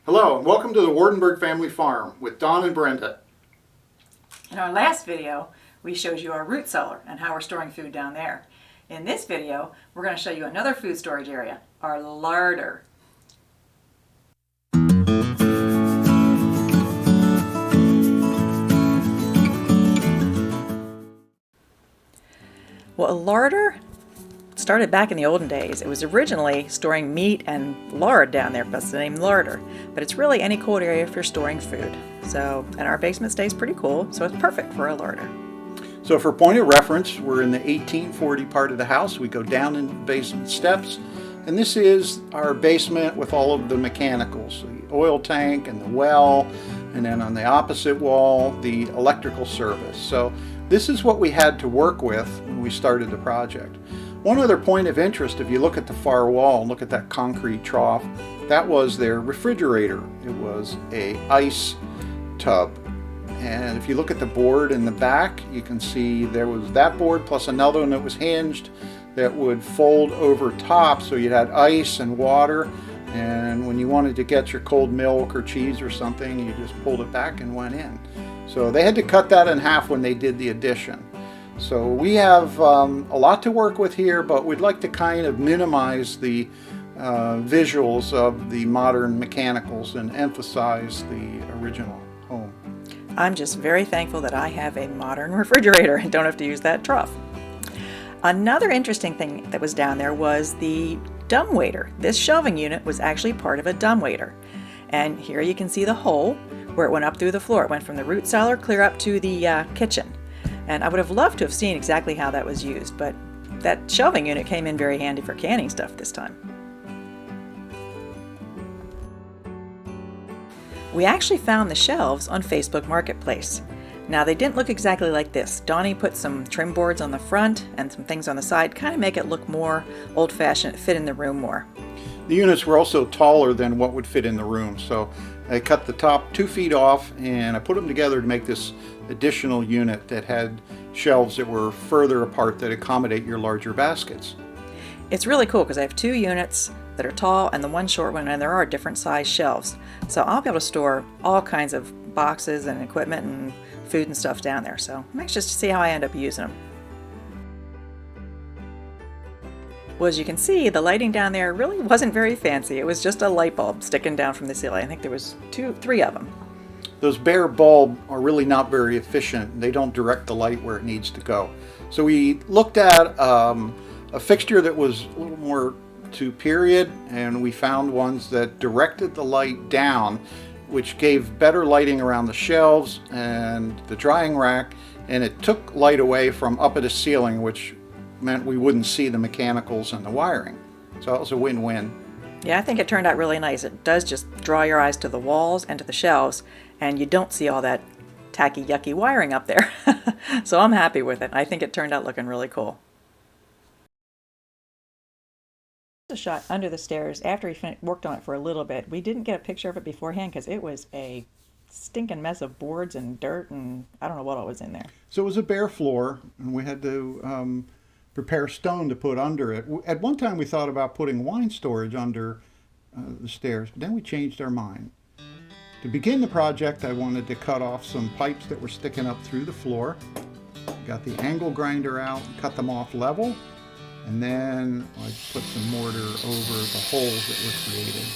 Hello and welcome to the Waardenburg family farm with Don and Brenda. In our last video, we showed you our root cellar and how we're storing food down there. In this video, we're going to show you another food storage area, our larder. Well, a larder started back in the olden days. It was originally storing meat and lard down there, that's the name larder. But it's really any cold area if you're storing food. So, and our basement stays pretty cool, so it's perfect for a larder. So for point of reference, we're in the 1840 part of the house. We go down into the basement steps, and this is our basement with all of the mechanicals, the oil tank and the well, and then on the opposite wall, the electrical service. So this is what we had to work with when we started the project. One other point of interest, if you look at the far wall, look at that concrete trough, that was their refrigerator. It was a ice tub. And if you look at the board in the back, you can see there was that board plus another one that was hinged that would fold over top, so you had ice and water, and when you wanted to get your cold milk or cheese or something, you just pulled it back and went in. So they had to cut that in half when they did the addition. So we have a lot to work with here, but we'd like to kind of minimize the visuals of the modern mechanicals and emphasize the original home. I'm just very thankful that I have a modern refrigerator and don't have to use that trough. Another interesting thing that was down there was the dumbwaiter. This shelving unit was actually part of a dumbwaiter. And here you can see the hole where it went up through the floor. It went from the root cellar clear up to the kitchen. And I would have loved to have seen exactly how that was used, but that shelving unit came in very handy for canning stuff this time. We actually found the shelves on Facebook Marketplace. Now they didn't look exactly like this. Donnie put some trim boards on the front and some things on the side, kind of make it look more old-fashioned, fit in the room more. The units were also taller than what would fit in the room, so I cut the top 2 feet off and I put them together to make this additional unit that had shelves that were further apart that accommodate your larger baskets. It's really cool because I have 2 units that are tall and the one short one, and there are different size shelves. So I'll be able to store all kinds of boxes and equipment and food and stuff down there. So I'm anxious to see how I end up using them. Well, as you can see, the lighting down there really wasn't very fancy. It was just a light bulb sticking down from the ceiling. I think there was 3 of them. Those bare bulbs are really not very efficient. They don't direct the light where it needs to go. So we looked at a fixture that was a little more to period, and we found ones that directed the light down, which gave better lighting around the shelves and the drying rack, and it took light away from up at the ceiling, which meant we wouldn't see the mechanicals and the wiring. So it was a win-win. Yeah, I think it turned out really nice. It does just draw your eyes to the walls and to the shelves, and you don't see all that tacky, yucky wiring up there. So I'm happy with it. I think it turned out looking really cool. A shot under the stairs after we worked on it for a little bit. We didn't get a picture of it beforehand because it was a stinking mess of boards and dirt and I don't know what all was in there. So it was a bare floor, and we had to prepare stone to put under it. At one time we thought about putting wine storage under the stairs, but then we changed our mind. To begin the project, I wanted to cut off some pipes that were sticking up through the floor. Got the angle grinder out, cut them off level, and then I put some mortar over the holes that were created.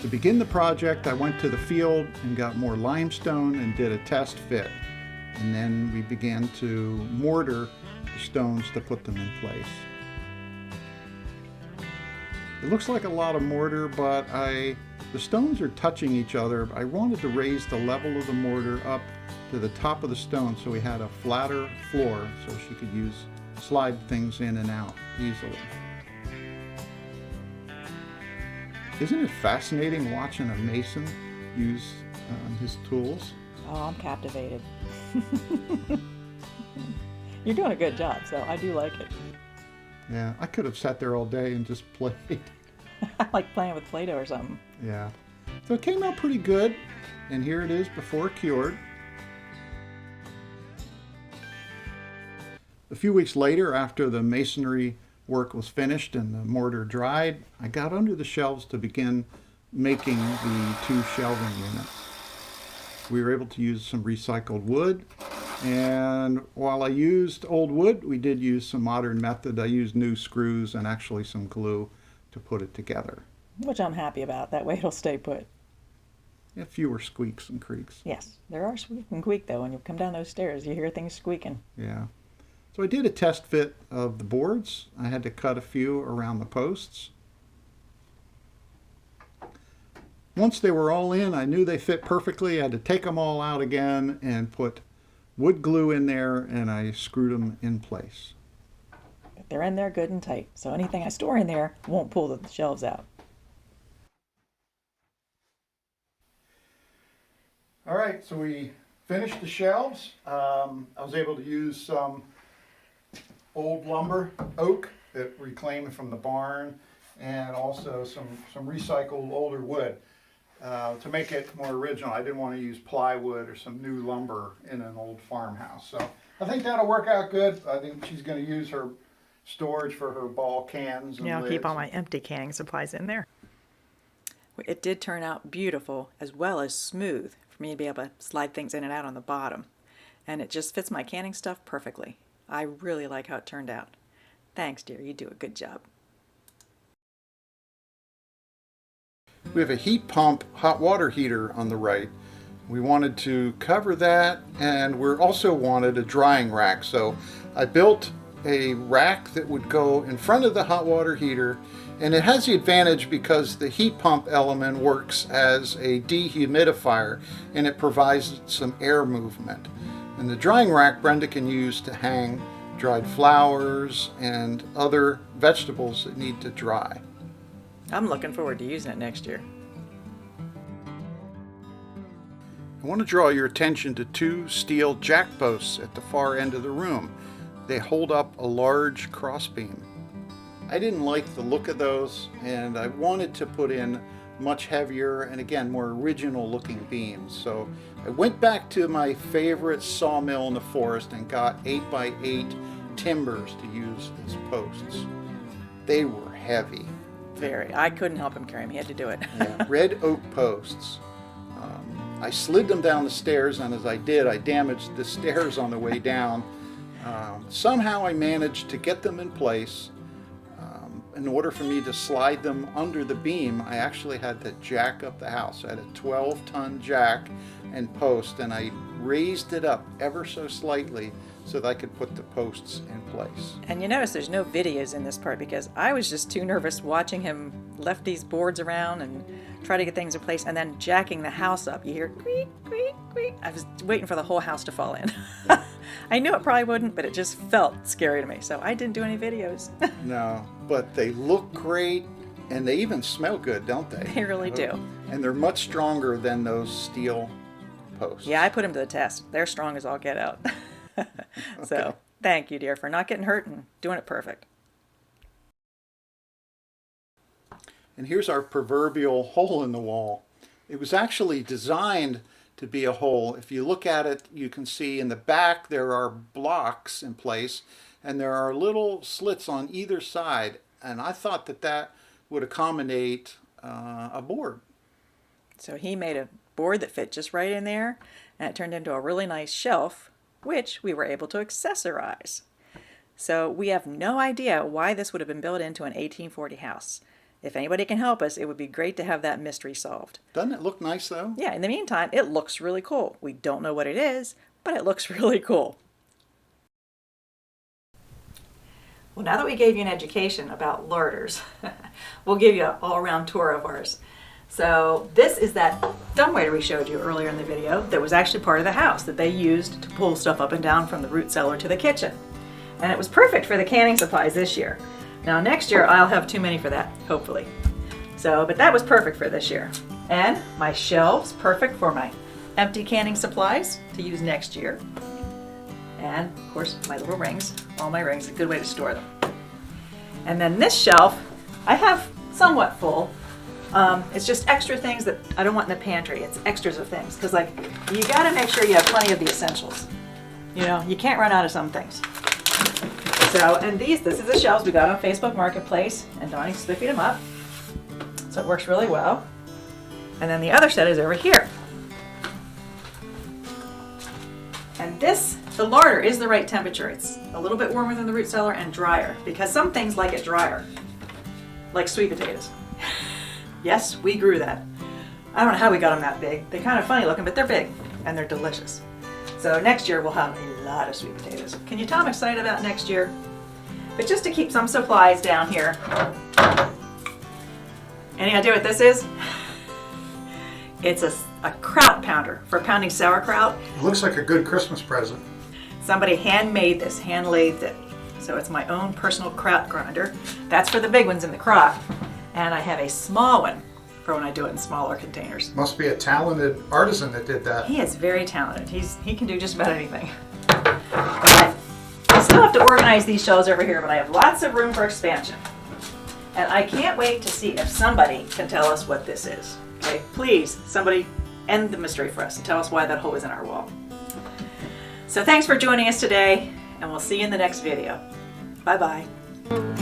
To begin the project, I went to the field and got more limestone and did a test fit. And then we began to mortar the stones to put them in place. It looks like a lot of mortar, but the stones are touching each other. I wanted to raise the level of the mortar up to the top of the stone so we had a flatter floor so she could slide things in and out easily. Isn't it fascinating watching a mason use his tools? Oh, I'm captivated. You're doing a good job, so I do like it. Yeah, I could have sat there all day and just played. I like playing with Play-Doh or something. Yeah. So it came out pretty good, and here it is before cured. A few weeks later, after the masonry work was finished and the mortar dried, I got under the shelves to begin making the 2 shelving units. We were able to use some recycled wood, and while I used old wood, we did use some modern method. I used new screws and actually some glue to put it together. Which I'm happy about. That way it'll stay put. Yeah, fewer squeaks and creaks. Yes, there are squeak and creak though. When you come down those stairs, you hear things squeaking. Yeah. So I did a test fit of the boards. I had to cut a few around the posts. Once they were all in, I knew they fit perfectly. I had to take them all out again and put wood glue in there, and I screwed them in place. But they're in there good and tight, so anything I store in there won't pull the shelves out. All right, so we finished the shelves. I was able to use some old lumber, oak, that reclaimed from the barn, and also some recycled older wood. To make it more original, I didn't want to use plywood or some new lumber in an old farmhouse. So I think that'll work out good. I think she's going to use her storage for her ball cans and Yeah, I'll lids. keep all my empty canning supplies in there. It did turn out beautiful as well as smooth for me to be able to slide things in and out on the bottom. And it just fits my canning stuff perfectly. I really like how it turned out. Thanks, dear. You do a good job. We have a heat pump hot water heater on the right. We wanted to cover that, and we also wanted a drying rack. So I built a rack that would go in front of the hot water heater, and it has the advantage because the heat pump element works as a dehumidifier, and it provides some air movement. And the drying rack Brenda can use to hang dried flowers and other vegetables that need to dry. I'm looking forward to using it next year. I want to draw your attention to 2 steel jack posts at the far end of the room. They hold up a large crossbeam. I didn't like the look of those, and I wanted to put in much heavier and again more original looking beams. So I went back to my favorite sawmill in the forest and got 8x8 timbers to use as posts. They were heavy. Very. I couldn't help him carry them. He had to do it. Yeah, red oak posts. I slid them down the stairs, and as I did, I damaged the stairs on the way down. Somehow I managed to get them in place. In order for me to slide them under the beam, I actually had to jack up the house. I had a 12-ton jack and post, and I raised it up ever so slightly so that I could put the posts in place. And you notice there's no videos in this part because I was just too nervous watching him lift these boards around and try to get things in place and then jacking the house up. You hear creak, creak, creak. I was waiting for the whole house to fall in. I knew it probably wouldn't, but it just felt scary to me. So I didn't do any videos. No, but they look great, and they even smell good, don't they? They really do. And they're much stronger than those steel posts. Yeah, I put them to the test. They're strong as all get out. So thank you, dear, for not getting hurt and doing it perfect. And here's our proverbial hole in the wall. It was actually designed to be a hole. If you look at it, you can see in the back there are blocks in place, and there are little slits on either side. And I thought that that would accommodate a board. So he made a board that fit just right in there, and it turned into a really nice shelf, which we were able to accessorize. So we have no idea why this would have been built into an 1840 house. If anybody can help us, it would be great to have that mystery solved. Doesn't it look nice though? Yeah, in the meantime, it looks really cool. We don't know what it is, but it looks really cool. Well, now that we gave you an education about larders, we'll give you an all-around tour of ours. So this is that dumbwaiter we showed you earlier in the video that was actually part of the house that they used to pull stuff up and down from the root cellar to the kitchen. And it was perfect for the canning supplies this year. Now next year I'll have too many for that, hopefully. So, but that was perfect for this year. And my shelves, perfect for my empty canning supplies to use next year. And of course my little rings, all my rings, a good way to store them. And then this shelf, I have somewhat full. It's just extra things that I don't want in the pantry. It's extras of things. Because like, you gotta make sure you have plenty of the essentials. You know, you can't run out of some things. So, and this is the shelves we got on Facebook Marketplace, and Donnie spiffied them up. So it works really well. And then the other set is over here. And the larder is the right temperature. It's a little bit warmer than the root cellar and drier, because some things like it drier, like sweet potatoes. Yes, we grew that. I don't know how we got them that big. They're kind of funny looking, but they're big and they're delicious. So next year we'll have a lot of sweet potatoes. Can you tell I'm excited about next year? But just to keep some supplies down here. Any idea what this is? It's a kraut pounder for pounding sauerkraut. It looks like a good Christmas present. Somebody handmade this, hand-lathed it. So it's my own personal kraut grinder. That's for the big ones in the crock. And I have a small one for when I do it in smaller containers. Must be a talented artisan that did that. He is very talented. He can do just about anything. But I still have to organize these shelves over here, but I have lots of room for expansion. And I can't wait to see if somebody can tell us what this is. Okay, please, somebody end the mystery for us and tell us why that hole is in our wall. So thanks for joining us today, and we'll see you in the next video. Bye-bye.